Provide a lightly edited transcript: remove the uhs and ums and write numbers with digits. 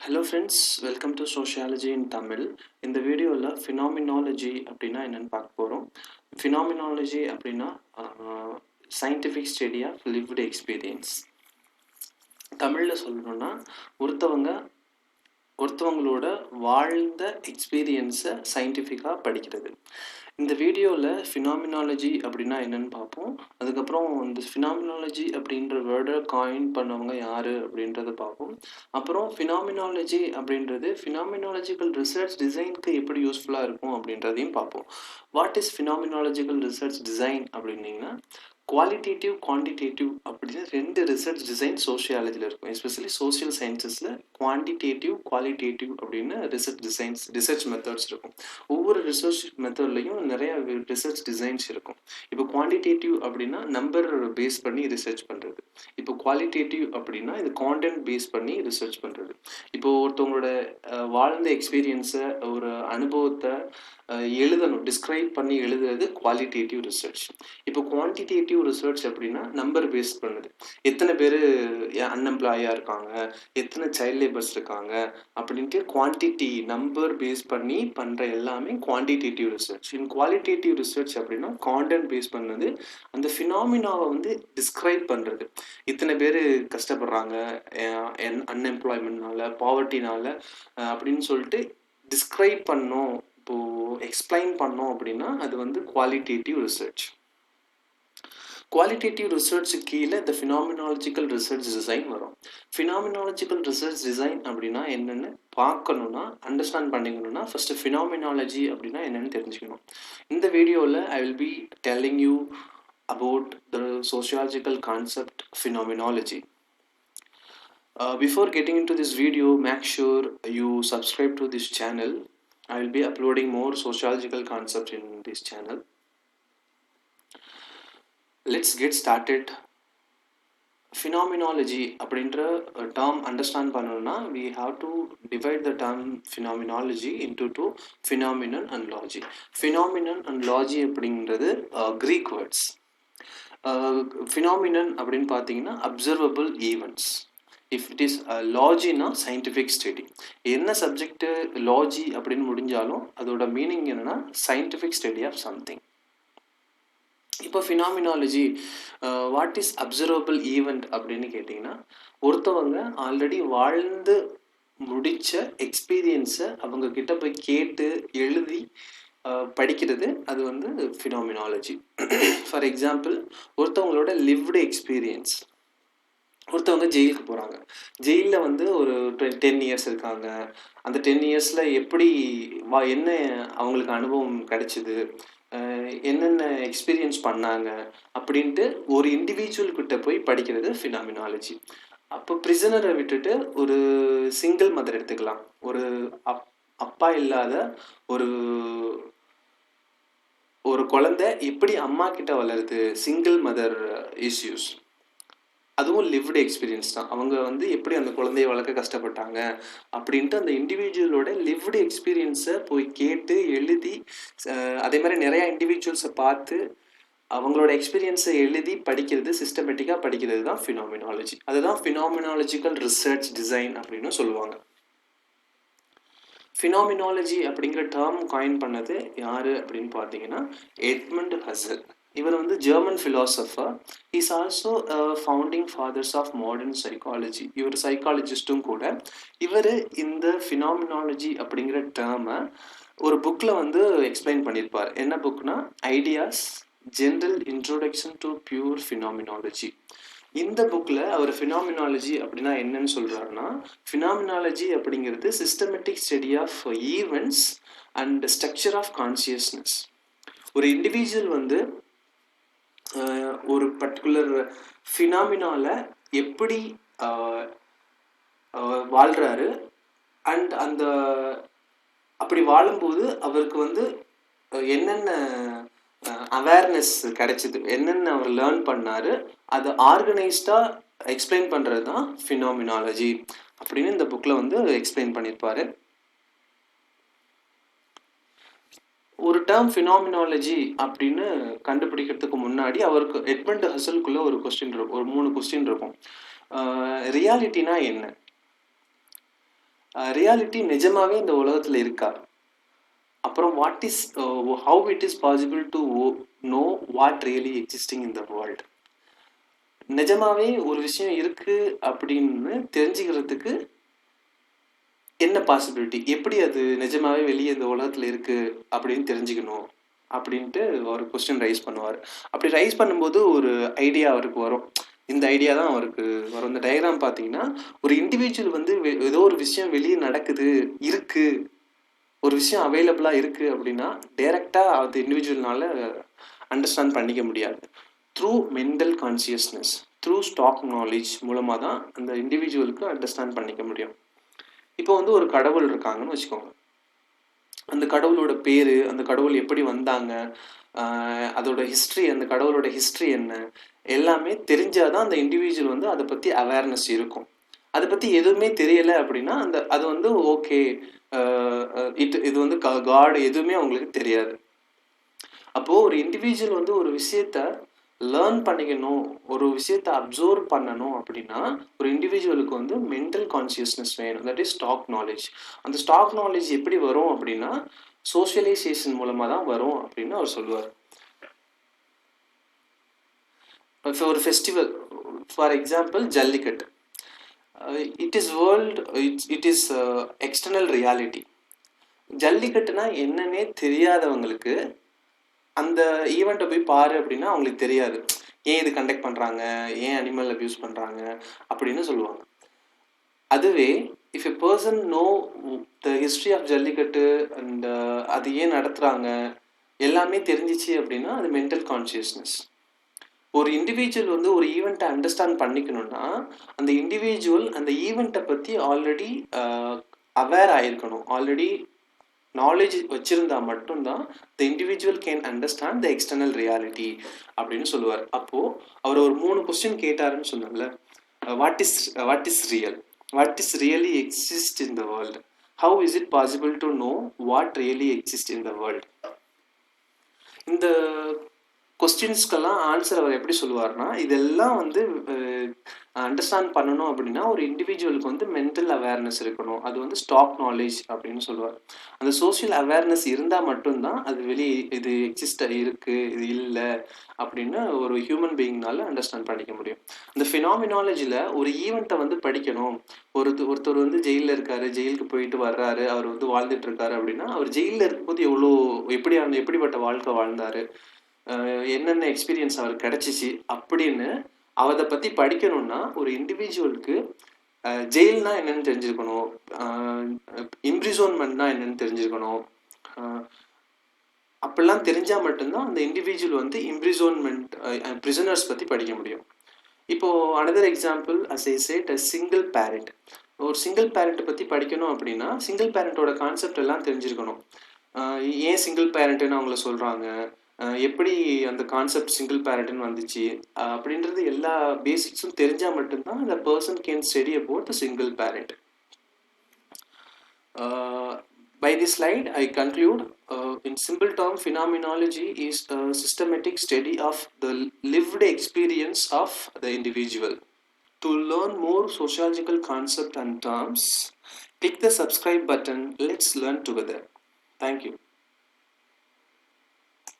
Hello friends, welcome to sociology in Tamil. இந்த வீடியோவில் phenomenology அப்படின்னா என்னென்னு பார்க்க போகிறோம். ஃபினாமினாலஜி அப்படின்னா scientific study of lived experience. தமிழில் சொல்லணுன்னா ஒருத்தவங்களோட வாழ்ந்த எக்ஸ்பீரியன்ஸை சயின்டிஃபிக்காக படிக்கிறது. இந்த வீடியோவில் ஃபினாமினாலஜி அப்படின்னா என்னென்னு பார்ப்போம். அதுக்கப்புறம் இந்த ஃபினாமினாலஜி அப்படின்ற வேர்டை காயின் பண்ணவங்க யார் அப்படின்றத பார்ப்போம். அப்புறம் ஃபினாமினாலஜி அப்படின்றது ஃபினாமினாலஜிக்கல் ரிசர்ச் டிசைனுக்கு எப்படி யூஸ்ஃபுல்லாக இருக்கும் அப்படின்றதையும் பார்ப்போம். வாட் இஸ் ஃபினாமினாலஜிக்கல் ரிசர்ச் டிசைன் அப்படின்னீங்கன்னா, குவாலிட்டேட்டிவ் குவான்டிடேட்டிவ் அப்படின்னு ரெண்டு ரிசர்ச் டிசைன் சோஷியாலஜியில் இருக்கும். எஸ்பெஷலி சோஷியல் சயின்சஸில் குவான்டிடேட்டிவ் குவாலிட்டேட்டிவ் அப்படின்னு ரிசர்ச் மெத்தட்ஸ் இருக்கும். ஒவ்வொரு ரிசர்ச் மெத்தட்லையும் நிறைய ரிசர்ச் டிசைன்ஸ் இருக்கும். இப்போ குவான்டிடேட்டிவ் அப்படின்னா நம்பர் பேஸ் பண்ணி ரிசர்ச் பண்ணுறது. இப்போ குவாலிட்டேட்டிவ் அப்படின்னா இது கான்டென்ட் பேஸ் பண்ணி ரிசர்ச் பண்ணுறது. இப்போ ஒருத்தவங்களோட வாழ்ந்த எக்ஸ்பீரியன்ஸை, ஒரு அனுபவத்தை எழுதணும், டிஸ்கிரைப் பண்ணி எழுதுறது குவாலிட்டேட்டிவ் ரிசர்ச். இப்போ குவான்டிடேட்டிவ் ரிசர்ச் அப்படின்னா நம்பர் பேஸ் பண்ணுது. எத்தனை பேர் அன்எம்ப்ளாயாக இருக்காங்க, எத்தனை சைல்ட் லேபர்ஸ் இருக்காங்க அப்படின்ட்டு குவான்டிட்டி நம்பர் பேஸ் பண்ணி பண்ணுற எல்லாமே குவான்டிடேட்டிவ் ரிசர்ச். இன் குவாலிட்டேட்டிவ் ரிசர்ச் அப்படின்னா கான்டென்ட் பேஸ் பண்ணது, அந்த ஃபினாமினாவை வந்து டிஸ்கிரைப் பண்ணுறது. இத்தனை பேர் கஷ்டப்படுறாங்க அன்எம்ப்ளாய்மெண்ட்னால, பாவர்ட்டினால அப்படின்னு சொல்லிட்டு டிஸ்கிரைப் பண்ணோம், இப்போது எக்ஸ்பிளைன் பண்ணோம் அப்படின்னா அது வந்து குவாலிட்டேட்டிவ் ரிசர்ச். குவாலிட்டேட்டிவ் ரிசர்ச் கீழே இந்த ஃபினாமினாலஜிக்கல் ரிசர்ச் டிசைன் வரும். ஃபினாமினாலஜிக்கல் ரிசர்ச் டிசைன் அப்படின்னா என்னென்னு பார்க்கணுன்னா, அண்டர்ஸ்டாண்ட் பண்ணிக்கணும்னா ஃபஸ்ட்டு ஃபினாமினாலஜி அப்படின்னா என்னென்னு தெரிஞ்சுக்கணும். இந்த வீடியோவில் I will be telling you about the sociological concept phenomenology. Before getting into this video, make sure you subscribe to this channel. I will be uploading more sociological concepts in this channel. Let's get started. Phenomenology அப்படின்ற term understand பண்ணணும்னா we have to divide the term phenomenology into two, phenomenon and logy. Phenomenon and logy அப்படின்றது Greek words. Phenomenon அப்படின்னு பார்த்தீங்கன்னா observable events. If it is logyனா scientific study. என்ன subject லாஜி அப்படின்னு முடிஞ்சாலும் அதோட meaning என்னன்னா scientific study of something. இப்போ ஃபினாமினாலஜி what is observable event அப்படின்னு கேட்டிங்கன்னா, ஒருத்தவங்க ஆல்ரெடி வாழ்ந்து முடித்த எக்ஸ்பீரியன்ஸை அவங்க கிட்ட போய் கேட்டு எழுதி படிக்கிறது, அது வந்து ஃபினாமினாலஜி. ஃபார் எக்ஸாம்பிள், ஒருத்தவங்களோட லிவ்டு எக்ஸ்பீரியன்ஸ். ஒருத்தவங்க ஜெயிலுக்கு போகிறாங்க. ஜெயிலில் வந்து ஒரு 10 இயர்ஸ் இருக்காங்க. அந்த 10 இயர்ஸில் எப்படி என்ன அவங்களுக்கு அனுபவம் கிடைச்சிது, என்னென்ன எக்ஸ்பீரியன்ஸ் பண்ணாங்க அப்படின்ட்டு ஒரு இண்டிவிஜுவல்கிட்ட போய் படிக்கிறது ஃபினாமினாலஜி. அப்போ ப்ரிசனரை விட்டுட்டு ஒரு சிங்கிள் மதர் எடுத்துக்கலாம். ஒரு அப்பா இல்லாத ஒரு குழந்தை எப்படி அம்மா கிட்ட வளருது, சிங்கிள் மதர் இஷ்யூஸ், அதுவும் லிவ்டு எக்ஸ்பீரியன்ஸ் தான். அவங்க வந்து எப்படி அந்த குழந்தைய வளர்க்க கஷ்டப்பட்டாங்க அப்படின்ட்டு அந்த இண்டிவிஜுவலோட லிவ்டு எக்ஸ்பீரியன்ஸை போய் கேட்டு எழுதி, அதே மாதிரி நிறையா இண்டிவிஜுவல்ஸை பார்த்து அவங்களோட எக்ஸ்பீரியன்ஸை எழுதி படிக்கிறது, சிஸ்டமேட்டிக்காக படிக்கிறது தான் ஃபினாமினாலஜி. அதுதான் ஃபினாமினாலஜிக்கல் ரிசர்ச் டிசைன் அப்படின்னு சொல்லுவாங்க. ஃபினாமினாலஜி அப்படிங்கிற டேர்ம் காயின் பண்ணது யார் அப்படின்னு பார்த்தீங்கன்னா எட்மண்ட் ஹசல். இவர் வந்து German philosopher. Is also founding fathers of modern psychology. இவர் சைக்காலஜிஸ்ட்டும் கூட. இவர் இந்த ஃபினாமினாலஜி அப்படிங்கிற டேர்மை ஒரு புக்கில் வந்து எக்ஸ்பிளைன் பண்ணியிருப்பார். என்ன புக்னா ideas general introduction to pure phenomenology. இந்த புக்கில் அவர் ஃபினாமினாலஜி அப்படின்னா என்னன்னு சொல்கிறாருன்னா, ஃபினாமினாலஜி அப்படிங்கிறது systematic study of events and structure of consciousness. ஒரு இண்டிவிஜுவல் வந்து ஒரு பர்டிகுலர் ஃபினாமினால எப்படி வாழ்கிறாரு, அண்ட் அந்த அப்படி வாழும்போது அவருக்கு வந்து என்னென்ன அவேர்னஸ் கிடைச்சிது, என்னென்ன அவர் லேர்ன் பண்ணாரு, அதை ஆர்கனைஸ்டாக எக்ஸ்பிளைன் பண்ணுறது தான் ஃபினாமினாலஜி அப்படின்னு இந்த புக்கில் வந்து எக்ஸ்பிளைன் பண்ணியிருப்பாரு. ஒரு டேர்ம் ஃபினாமினாலஜி அப்படின்னு கண்டுபிடிக்கிறதுக்கு முன்னாடி அவருக்கு எட்மண்ட் ஹசலுக்குள்ள ஒரு 3 கொஸ்டின் இருக்கும். ரியாலிட்டினா என்ன, ரியாலிட்டி நிஜமாவே இந்த உலகத்தில் இருக்கா? அப்புறம் what is how it is possible to know what really existing in the world. நிஜமாவே ஒரு விஷயம் இருக்கு அப்படின்னு தெரிஞ்சுக்கிறதுக்கு என்ன பாசிபிலிட்டி, எப்படி அது நிஜமாவே வெளியே இந்த உலகத்தில் இருக்கு அப்படின்னு தெரிஞ்சுக்கணும் அப்படின்ட்டு ஒரு கொஸ்டின் ரைஸ் பண்ணுவார். அப்படி ரைஸ் பண்ணும்போது ஒரு ஐடியா அவருக்கு வரும். இந்த ஐடியா தான் அவருக்கு வரும். இந்த டயக்ராம் பார்த்தீங்கன்னா, ஒரு இண்டிவிஜுவல் வந்து ஏதோ ஒரு விஷயம் வெளியே நடக்குது, இருக்கு, ஒரு விஷயம் அவைலபிளாக இருக்குது அப்படின்னா டைரெக்டாக அது இண்டிவிஜுவல்னால அண்டர்ஸ்டாண்ட் பண்ணிக்க முடியாது. Through mental consciousness, through stock knowledge மூலமாக தான் அந்த இண்டிவிஜுவலுக்கு அண்டர்ஸ்டாண்ட் பண்ணிக்க முடியும். இப்போ வந்து ஒரு கடவுள் இருக்காங்கன்னு வச்சுக்கோங்க. அந்த கடவுளோட பேர், அந்த கடவுள் எப்படி வந்தாங்க, அதோட ஹிஸ்ட்ரி, அந்த கடவுளோட ஹிஸ்ட்ரி என்ன, எல்லாமே தெரிஞ்சாதான் அந்த இண்டிவிஜுவல் வந்து அதை பற்றி அவேர்னஸ் இருக்கும். அதை பற்றி எதுவுமே தெரியலை அப்படின்னா அது வந்து ஓகே, இது வந்து காட் எதுவுமே அவங்களுக்கு தெரியாது. அப்போது ஒரு இண்டிவிஜுவல் வந்து ஒரு விஷயத்த லேர்ன் பண்ணிக்கணும், ஒரு விஷயத்தை அப்சர்வ் பண்ணணும் அப்படின்னா ஒரு இண்டிவிஜுவலுக்கு வந்து மென்டல் கான்சியஸ்னஸ் வேணும். That is stock knowledge. அந்த ஸ்டாக் நாலேஜ் எப்படி வரும் அப்படின்னா சோஷியலைசேஷன் மூலமாக தான் வரும் அப்படின்னு அவர் சொல்லுவார். ஒரு festival, for example jallikattu. It is external reality. ஜல்லிக்கட்டுனா என்னன்னே தெரியாதவங்களுக்கு அந்த ஈவெண்ட்டை போய் பாரு அப்படின்னா அவங்களுக்கு தெரியாது. ஏன் இது கண்டக்ட் பண்ணுறாங்க, ஏன் அனிமல் அப்யூஸ் பண்ணுறாங்க அப்படின்னு சொல்லுவாங்க. அதுவே if a person know the history of jallikattu and அது ஏன் நடத்துகிறாங்க எல்லாமே தெரிஞ்சிச்சு அப்படின்னா அது மென்டல் கான்சியஸ்னஸ். ஒரு இண்டிவிஜுவல் வந்து ஒரு ஈவெண்ட்டை அண்டர்ஸ்டாண்ட் பண்ணிக்கணும்னா அந்த இண்டிவிஜுவல் அந்த ஈவெண்ட்டை பற்றி ஆல்ரெடி அவேர் ஆகிருக்கணும், ஆல்ரெடி நாலேஜ் வச்சிருந்தா மட்டும்தான் the individual can understand the external reality அப்படின்னு சொல்லுவார். அப்போது அவர் ஒரு 3 கொஸ்டின் கேட்டாருன்னு சொன்னார்ல. What is real, what is really exist in the world, how is it possible to know what really exist in the world. இந்த கொஸ்டின்ஸ்க்கெல்லாம் answer அவர் எப்படி சொல்லுவார்னா, இதெல்லாம் வந்து understand பண்ணணும் அப்படின்னா ஒரு இண்டிவிஜுவலுக்கு வந்து மென்டல் அவேர்னஸ் இருக்கணும், அது வந்து ஸ்டாக் நாலேஜ் அப்படின்னு சொல்லுவார். அந்த சோஷியல் அவேர்னஸ் இருந்தால் மட்டும்தான் அது இது எக்ஸிஸ்ட் இருக்குது, இது இல்லை அப்படின்னு ஒரு ஹியூமன் பீயிங்னால அண்டர்ஸ்டாண்ட் பண்ணிக்க முடியும். இந்த ஃபினாமினாலஜியில் ஒரு ஈவெண்ட்டை வந்து படிக்கணும். ஒருத்தர் வந்து ஜெயிலில் இருக்காரு, ஜெயிலுக்கு போயிட்டு வர்றாரு, அவர் வந்து வாழ்ந்துட்டு இருக்காரு அப்படின்னா அவர் ஜெயிலில் இருக்கும்போது எப்படிப்பட்ட வாழ்க்கை வாழ்ந்தாரு, என்னென்ன எக்ஸ்பீரியன்ஸ் அவருக்கு கிடைச்சிச்சு அப்படின்னு அதை பற்றி படிக்கணும்னா ஒரு இண்டிவிஜுவலுக்கு ஜெயில்னா என்னன்னு தெரிஞ்சிருக்கணும், இம்ப்ரிசோன்மெண்ட்னா என்னன்னு தெரிஞ்சிருக்கணும். அப்படிலாம் தெரிஞ்சால் மட்டும்தான் அந்த இண்டிவிஜுவல் வந்து இம்ப்ரிசோன்மெண்ட் பிரிசனர்ஸ் பற்றி படிக்க முடியும். இப்போது another example as I set a single parent. ஒரு சிங்கிள் பேரண்ட்டை பற்றி படிக்கணும் அப்படின்னா சிங்கிள் பேரண்ட்டோட கான்செப்ட் எல்லாம் தெரிஞ்சிருக்கணும். ஏன் சிங்கிள் பேரண்ட்டுன்னு அவங்கள சொல்கிறாங்க, எப்படி அந்த கான்செப்ட் சிங்கிள் பேரண்ட்னு வந்துச்சு அப்படின்றது எல்லா பேசிக்ஸும் தெரிஞ்சால் மட்டும்தான் அந்த person can study about the single parent. By this slide, I conclude, in simple term, phenomenology is a systematic study of the lived experience of the individual. To learn more sociological concepts and terms, click the subscribe button. Let's learn together. Thank you.